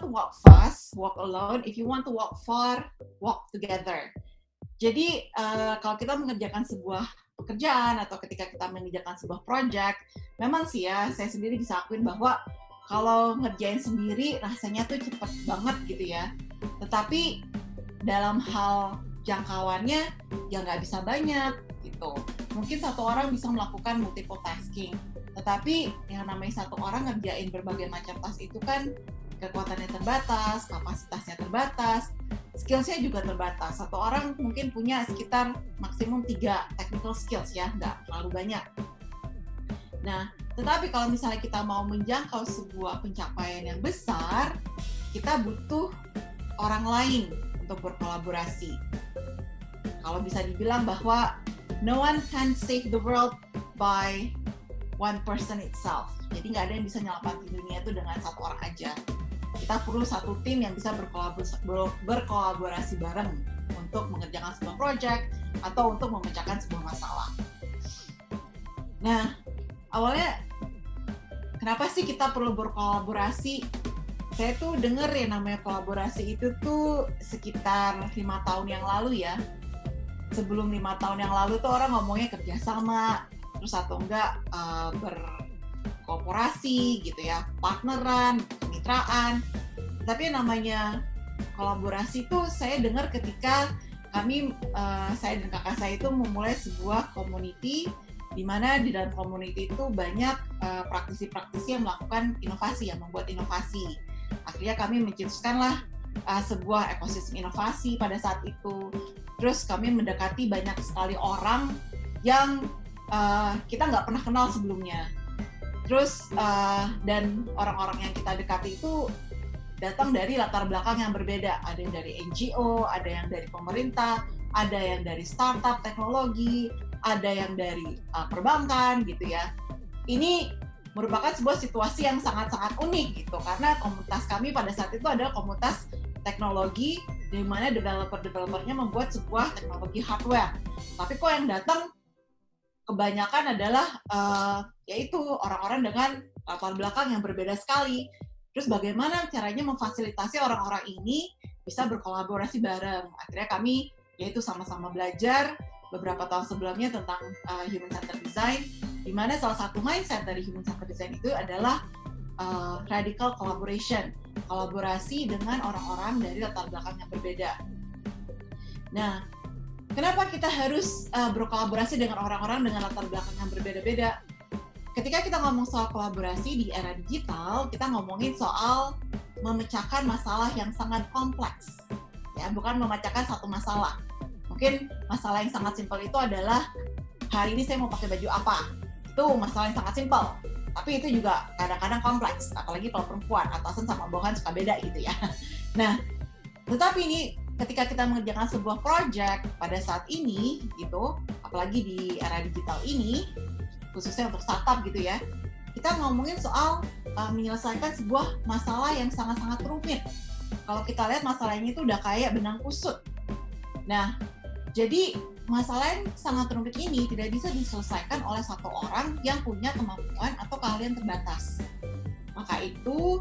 want to walk fast, walk alone. If you want to walk far, walk together. Jadi kalau kita mengerjakan sebuah pekerjaan atau ketika kita mengerjakan sebuah project, memang sih ya saya sendiri bisa akuin bahwa kalau ngerjain sendiri rasanya tuh cepet banget gitu ya. Tetapi dalam hal jangkauannya ya nggak bisa banyak gitu. Mungkin satu orang bisa melakukan multiple tasking, tetapi yang namanya satu orang ngerjain berbagai macam task itu kan kekuatannya terbatas, kapasitasnya terbatas, skills-nya juga terbatas. Satu orang mungkin punya sekitar maksimum 3 technical skills ya, nggak terlalu banyak. Nah, tetapi kalau misalnya kita mau menjangkau sebuah pencapaian yang besar, kita butuh orang lain untuk berkolaborasi. Kalau bisa dibilang bahwa no one can save the world by one person itself. Jadi nggak ada yang bisa nyelamatin dunia itu dengan satu orang aja. Kita perlu satu tim yang bisa berkolaborasi bareng untuk mengerjakan sebuah project atau untuk memecahkan sebuah masalah. Nah, awalnya kenapa sih kita perlu berkolaborasi? Saya tuh denger ya namanya kolaborasi itu tuh sekitar 5 tahun yang lalu ya. Sebelum 5 tahun yang lalu tuh orang ngomongnya kerjasama, terus atau enggak berkooperasi gitu ya, partneran, kemitraan. Tapi yang namanya kolaborasi tuh saya dengar ketika saya dan kakak saya itu memulai sebuah community di mana di dalam community itu banyak praktisi-praktisi yang melakukan inovasi, yang membuat inovasi. Akhirnya kami mencetuskanlah sebuah ekosistem inovasi pada saat itu. Terus kami mendekati banyak sekali orang yang kita nggak pernah kenal sebelumnya. Terus dan orang-orang yang kita dekati itu datang dari latar belakang yang berbeda. Ada yang dari NGO, ada yang dari pemerintah, ada yang dari startup teknologi, ada yang dari perbankan gitu ya. Ini merupakan sebuah situasi yang sangat-sangat unik gitu, karena komunitas kami pada saat itu adalah komunitas teknologi di mana developer-developernya membuat sebuah teknologi hardware. Tapi kok yang datang kebanyakan adalah yaitu orang-orang dengan latar belakang yang berbeda sekali. Terus bagaimana caranya memfasilitasi orang-orang ini bisa berkolaborasi bareng. Akhirnya kami yaitu sama-sama belajar beberapa tahun sebelumnya tentang human centered design, di mana salah satu mindset dari human centered design itu adalah radical collaboration, kolaborasi dengan orang-orang dari latar belakang yang berbeda. Nah, kenapa kita harus berkolaborasi dengan orang-orang dengan latar belakang yang berbeda-beda? Ketika kita ngomong soal kolaborasi di era digital, kita ngomongin soal memecahkan masalah yang sangat kompleks, ya, bukan memecahkan satu masalah. Mungkin masalah yang sangat simpel itu adalah hari ini saya mau pakai baju apa. Itu masalah yang sangat simpel. Tapi itu juga kadang-kadang kompleks, apalagi kalau perempuan, atasan sama bawahan suka beda gitu ya. Nah, tetapi ini ketika kita mengerjakan sebuah project pada saat ini gitu, apalagi di era digital ini, khususnya untuk startup gitu ya, kita ngomongin soal menyelesaikan sebuah masalah yang sangat-sangat rumit. Kalau kita lihat masalahnya itu udah kayak benang kusut. Nah, jadi masalah yang sangat rumit ini tidak bisa diselesaikan oleh satu orang yang punya kemampuan atau keahlian terbatas. Maka itu,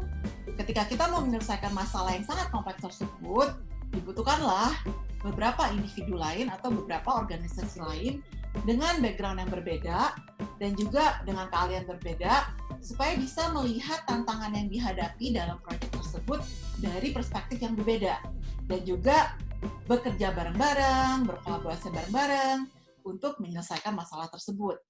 ketika kita mau menyelesaikan masalah yang sangat kompleks tersebut, dibutuhkanlah beberapa individu lain atau beberapa organisasi lain dengan background yang berbeda dan juga dengan keahlian berbeda supaya bisa melihat tantangan yang dihadapi dalam proyek tersebut dari perspektif yang berbeda dan juga bekerja bareng-bareng, berkolaborasi bareng-bareng untuk menyelesaikan masalah tersebut.